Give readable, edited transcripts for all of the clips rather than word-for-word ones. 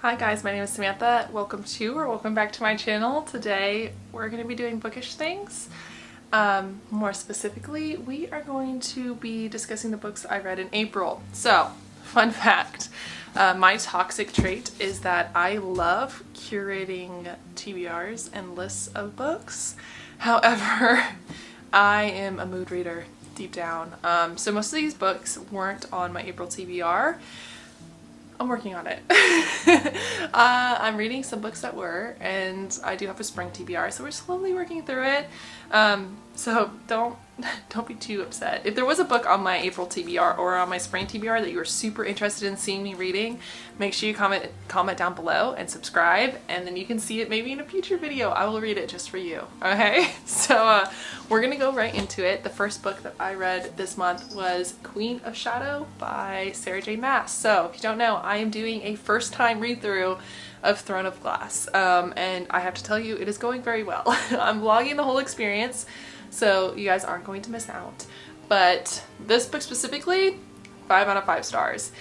Hi guys, my name is Samantha. Welcome back to my channel. Today we're going to be doing bookish things. More specifically, we are going to be discussing the books I read in April. So, fun fact, my toxic trait is that I love curating TBRs and lists of books. However, I am a mood reader deep down. So most of these books weren't on my April TBR. I'm working on it. I'm reading some books that were, and I do have a spring TBR, so we're slowly working through it. So don't be too upset. If there was a book on my April TBR or on my spring TBR that you were super interested in seeing me reading, make sure you comment down below and subscribe, and then you can see it maybe in a future video. I will read it just for you. Okay? So we're gonna go right into it. The first book that I read this month was Queen of Shadow by Sarah J. Maas. So if you don't know, I am doing a first time read through of Throne of Glass, and I have to tell you, it is going very well. I'm vlogging the whole experience, so you guys aren't going to miss out. But this book specifically, 5 out of 5 stars.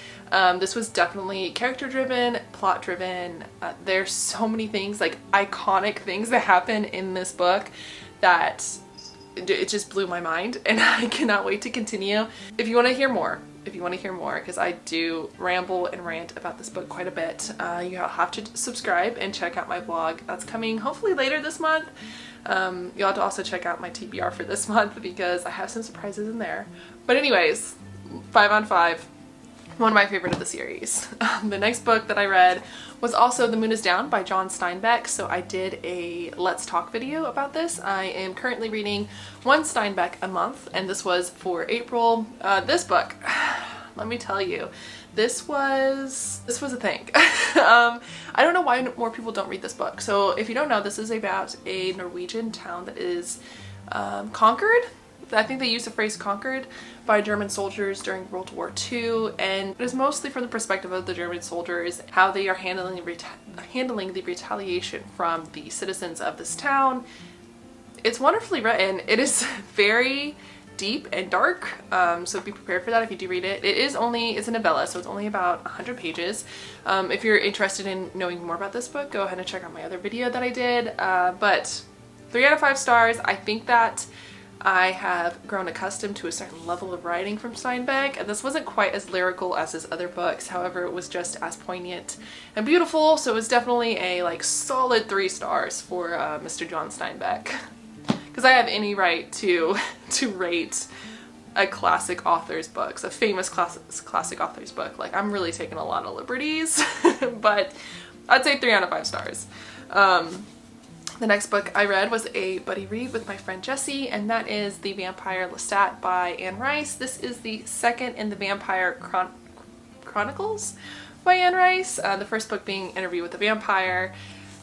This was definitely character driven, plot driven. There's so many things, like iconic things that happen in this book that it just blew my mind, and I cannot wait to continue. If you want to hear more, because I do ramble and rant about this book quite a bit, you'll have to subscribe and check out my vlog. That's coming hopefully later this month. You'll have to also check out my TBR for this month because I have some surprises in there. But anyways, 5 on 5. One of my favorite of the series. The next book that I read was also The Moon is Down by John Steinbeck. So I did a Let's Talk video about this. I am currently reading one Steinbeck a month, and this was for April. This book, let me tell you, this was a thing. I don't know why more people don't read this book. So if you don't know, this is about a Norwegian town that is conquered. I think they used the phrase conquered by German soldiers during World War II, and it is mostly from the perspective of the German soldiers, how they are handling the retaliation from the citizens of this town. It's wonderfully written. It is very deep and dark, so be prepared for that if you do read it. It's a novella, so it's only about 100 pages. If you're interested in knowing more about this book, go ahead and check out my other video that I did. But 3 out of 5 stars. I think that I have grown accustomed to a certain level of writing from Steinbeck, and this wasn't quite as lyrical as his other books. However, it was just as poignant and beautiful, so it was definitely a solid 3 stars for Mr. John Steinbeck. Because I have any right to rate a classic author's books, a famous classic author's book. Like, I'm really taking a lot of liberties, but I'd say 3 out of 5 stars. The next book I read was a buddy read with my friend Jessie, and that is The Vampire Lestat by Anne Rice. This is the second in the Vampire Chronicles by Anne Rice, the first book being Interview with the Vampire.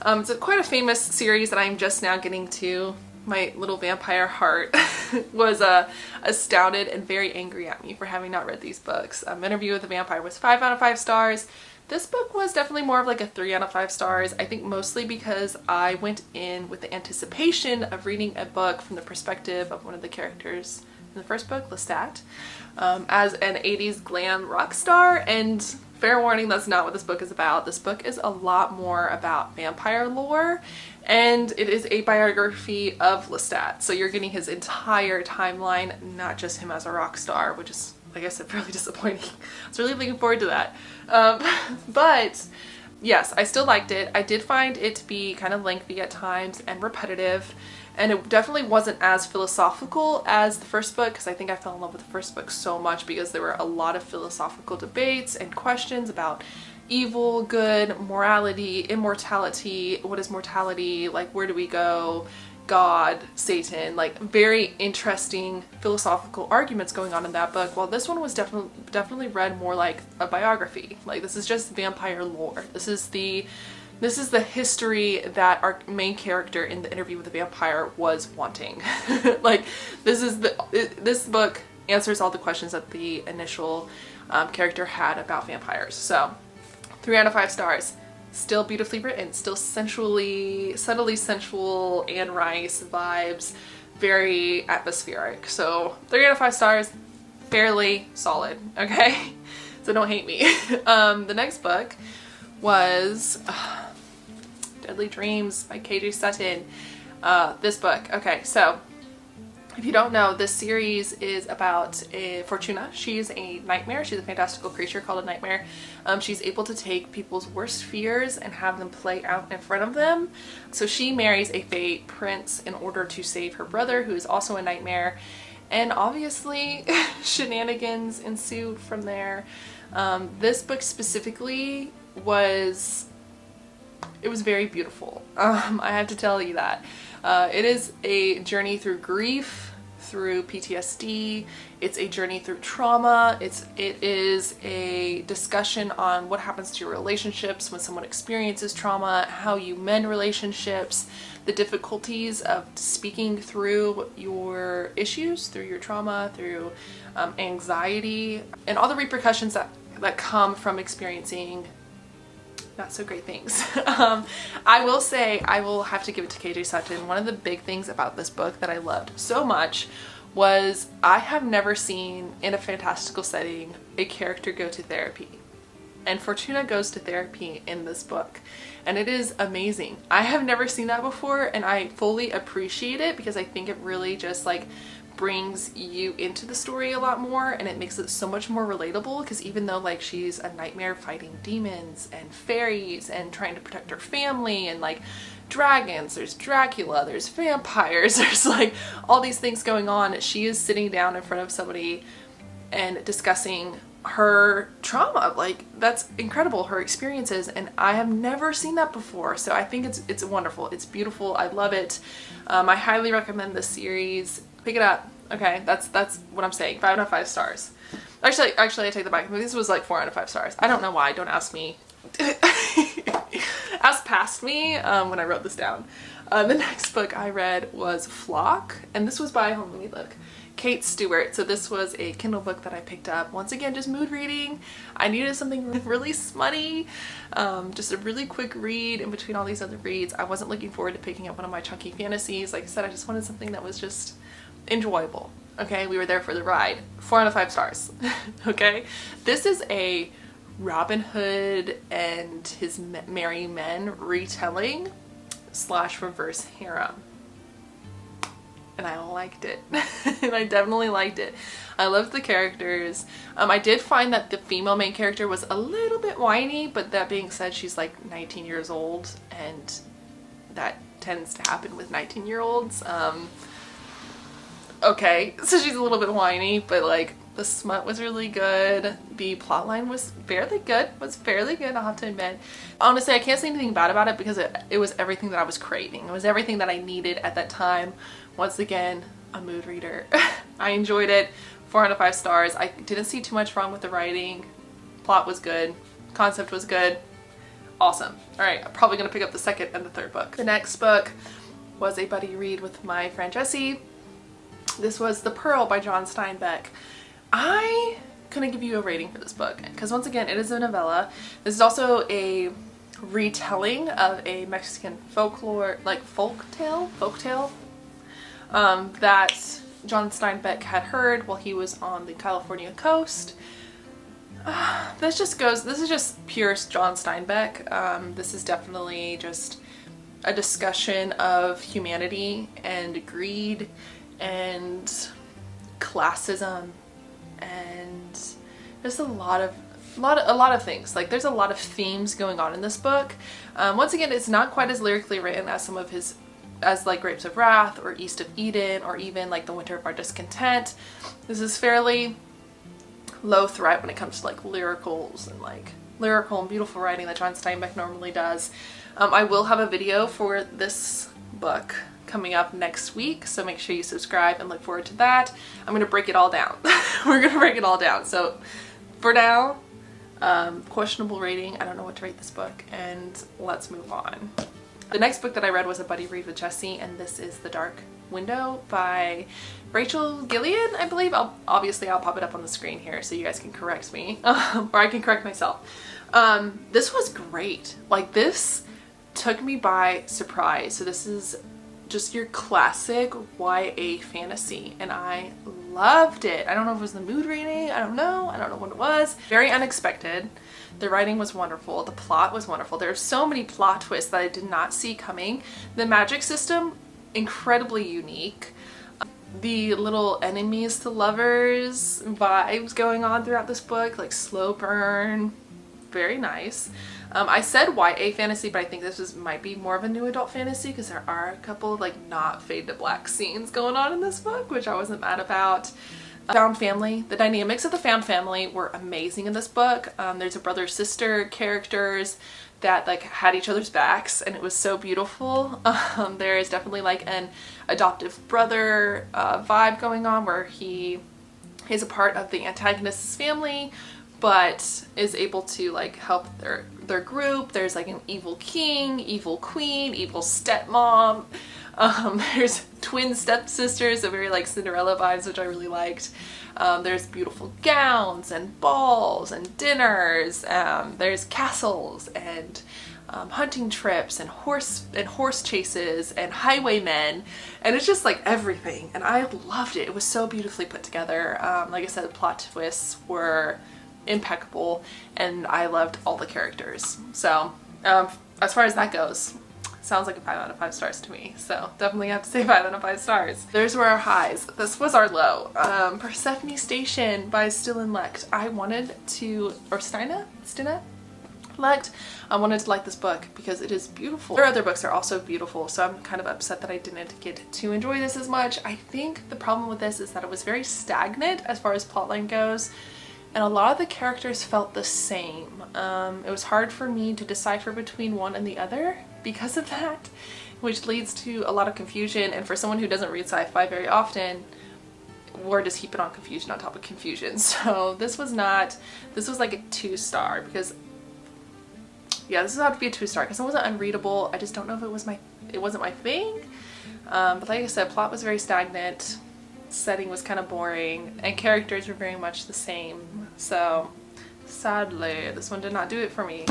It's quite a famous series that I'm just now getting to. My little vampire heart was astounded and very angry at me for having not read these books. Interview with the Vampire was 5 out of 5 stars. This book was definitely more of like a 3 out of 5 stars. I think mostly because I went in with the anticipation of reading a book from the perspective of one of the characters in the first book, Lestat, as an 80s glam rock star, and fair warning, that's not what this book is about. This book is a lot more about vampire lore, and it is a biography of Lestat. So you're getting his entire timeline, not just him as a rock star, which is, like I said, really disappointing. I was really looking forward to that. But yes, I still liked it. I did find it to be kind of lengthy at times and repetitive, and it definitely wasn't as philosophical as the first book, because I think I fell in love with the first book so much because there were a lot of philosophical debates and questions about evil, good, morality, immortality, what is mortality, like where do we go, God, Satan, like very interesting philosophical arguments going on in that book, while this one was definitely read more like a biography. Like, this is just vampire lore. This is the history that our main character in the Interview with the Vampire was wanting. Like, this book answers all the questions that the initial character had about vampires. So 3 out of 5 stars. Still beautifully written, still subtly sensual Anne Rice vibes, very atmospheric. So 3 out of 5 stars, fairly solid, okay? So don't hate me. The next book was Deadly Dreams by KJ Sutton. This book. Okay, so if you don't know, this series is about Fortuna. She's a nightmare. She's a fantastical creature called a nightmare. She's able to take people's worst fears and have them play out in front of them. So she marries a Fae prince in order to save her brother, who is also a nightmare. And obviously, shenanigans ensued from there. This book specifically was very beautiful. I have to tell you that. It is a journey through grief, through PTSD. It's a journey through trauma. It is a discussion on what happens to your relationships when someone experiences trauma, how you mend relationships, the difficulties of speaking through your issues, through your trauma, through anxiety, and all the repercussions that come from experiencing not so great things. I will say, I will have to give it to KJ Sutton. One of the big things about this book that I loved so much was I have never seen in a fantastical setting a character go to therapy. And Fortuna goes to therapy in this book. And it is amazing. I have never seen that before, and I fully appreciate it because I think it really just like brings you into the story a lot more, and it makes it so much more relatable, because even though like she's a nightmare fighting demons and fairies and trying to protect her family and like dragons, there's Dracula, there's vampires, there's like all these things going on, she is sitting down in front of somebody and discussing her trauma. Like, that's incredible, her experiences, and I have never seen that before. So I think it's wonderful, it's beautiful, I love it. I highly recommend this series. Pick it up. Okay, that's what I'm saying. 5 out of 5 stars. Actually, I take that back. This was like 4 out of 5 stars. I don't know why. Don't ask me. Ask past me when I wrote this down. The next book I read was Flock, and this was by, hold on, let me look, Kate Stewart. So this was a Kindle book that I picked up. Once again, just mood reading. I needed something really smutty, just a really quick read in between all these other reads. I wasn't looking forward to picking up one of my chunky fantasies. Like I said, I just wanted something that was just enjoyable. Okay, we were there for the ride. 4 out of 5 stars. Okay, this is a Robin Hood and his merry men retelling / reverse harem, and I liked it. And I definitely liked it. I loved the characters. I did find that the female main character was a little bit whiny, but that being said, she's like 19 years old, and that tends to happen with 19-year-olds. Okay, so she's a little bit whiny, but like the smut was really good. The plotline was fairly good. I'll have to admit. Honestly, I can't say anything bad about it because it was everything that I was craving. It was everything that I needed at that time. Once again, a mood reader. I enjoyed it. 4 out of 5 stars. I didn't see too much wrong with the writing. Plot was good. Concept was good. Awesome. Alright, I'm probably going to pick up the second and the third book. The next book was a buddy read with my friend Jessie. This was The Pearl by John Steinbeck. I couldn't give you a rating for this book because once again, it is a novella. This is also a retelling of a Mexican folklore, like folktale that John Steinbeck had heard while he was on the California coast. This is just pure John Steinbeck. This is definitely just a discussion of humanity and greed and classism and there's a lot of things. Like, there's a lot of themes going on in this book. Once again, it's not quite as lyrically written as some of his, as like Grapes of Wrath or East of Eden or even like The Winter of Our Discontent. This is fairly low threat when it comes to like lyricals and like lyrical and beautiful writing that John Steinbeck normally does. I will have a video for this book coming up next week, so make sure you subscribe and look forward to that. I'm gonna break it all down. We're gonna break it all down. So for now, questionable rating. I don't know what to rate this book, and let's move on. The next book that I read was a buddy read with Jessie, and this is The Dark Window by Rachel Gillian, I believe. I'll pop it up on the screen here so you guys can correct me, or I can correct myself. This was great. Like, this took me by surprise. So this is just your classic YA fantasy, and I loved it. I don't know if it was the mood reading. I don't know what it was. Very unexpected. The writing was wonderful. The plot was wonderful. There are so many plot twists that I did not see coming. The magic system, incredibly unique. The little enemies to lovers vibes going on throughout this book, like slow burn, very nice. I said YA fantasy, but I think might be more of a new adult fantasy because there are a couple of like not fade to black scenes going on in this book, which I wasn't mad about. Found family. The dynamics of the found family were amazing in this book. There's a brother-sister characters that like had each other's backs, and it was so beautiful. There is definitely like an adoptive brother vibe going on where he is a part of the antagonist's family but is able to like help their group. There's like an evil king, evil queen, evil stepmom. There's twin stepsisters, so very like Cinderella vibes, which I really liked. There's beautiful gowns and balls and dinners. There's castles and hunting trips and horse chases and highwaymen, and it's just like everything, and I loved it. It was so beautifully put together. Like I said, the plot twists were impeccable, and I loved all the characters. So as far as that goes, sounds like a 5 out of 5 stars to me, so definitely have to say 5 out of 5 stars. Those were our highs. This was our low. Persephone Station by Still and Lecht. I wanted to, or Stina Lecht. I wanted to like this book because it is beautiful. Their other books are also beautiful, so I'm kind of upset that I didn't get to enjoy this as much. I think the problem with this is that it was very stagnant as far as plotline goes, and a lot of the characters felt the same. It was hard for me to decipher between one and the other because of that, which leads to a lot of confusion, and for someone who doesn't read sci-fi very often, we're just heaping on confusion on top of confusion. So this was like a 2-star because, yeah, this had to be a 2-star because it wasn't unreadable. I just don't know if it wasn't my thing. But like I said, plot was very stagnant, setting was kind of boring, and characters were very much the same. So sadly, this one did not do it for me.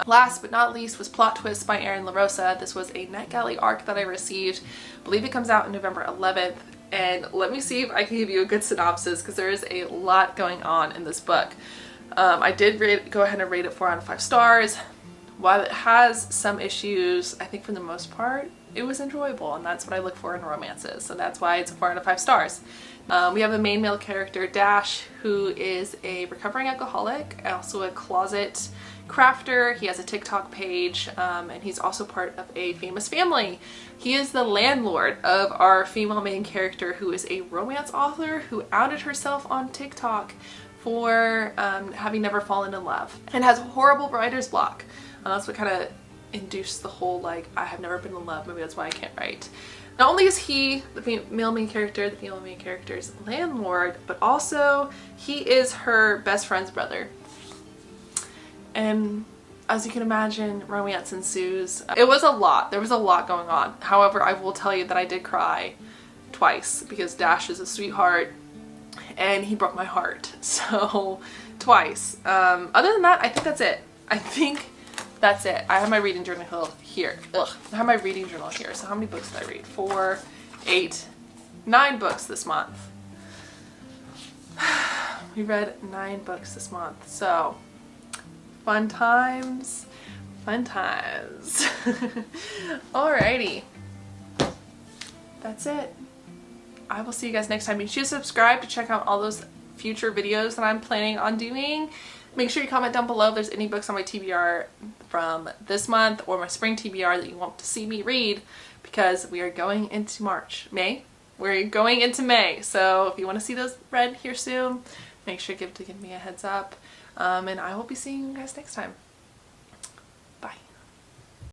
Last but not least was Plot Twist by Erin LaRosa. This was a NetGalley arc that I received. I believe it comes out on November 11th. And let me see if I can give you a good synopsis because there is a lot going on in this book. I did go ahead and rate it 4 out of 5 stars. While it has some issues, I think for the most part, it was enjoyable, and that's what I look for in romances. So that's why it's a 4 out of 5 stars. We have the main male character, Dash, who is a recovering alcoholic, also a closet crafter. He has a TikTok page, and he's also part of a famous family. He is the landlord of our female main character, who is a romance author who outed herself on TikTok for having never fallen in love and has a horrible writer's block. That's what kind of induced the whole like, I have never been in love, maybe that's why I can't write. Not only is he the female main character's landlord, but also he is her best friend's brother. And as you can imagine, romance ensues. It was a lot. There was a lot going on. However, I will tell you that I did cry twice because Dash is a sweetheart and he broke my heart. So twice. Other than that, I think that's it. That's it. I have my reading journal here. Ugh. I have my reading journal here. So how many books did I read? 4, 8, 9 books this month. We read 9 books this month. So fun times. Fun times. Alrighty. That's it. I will see you guys next time. Make sure you subscribe to check out all those future videos that I'm planning on doing. Make sure you comment down below if there's any books on my TBR from this month or my spring TBR that you want to see me read, because we are going into May. We're going into May, so if you want to see those read here soon, make sure to give me a heads up, and I will be seeing you guys next time.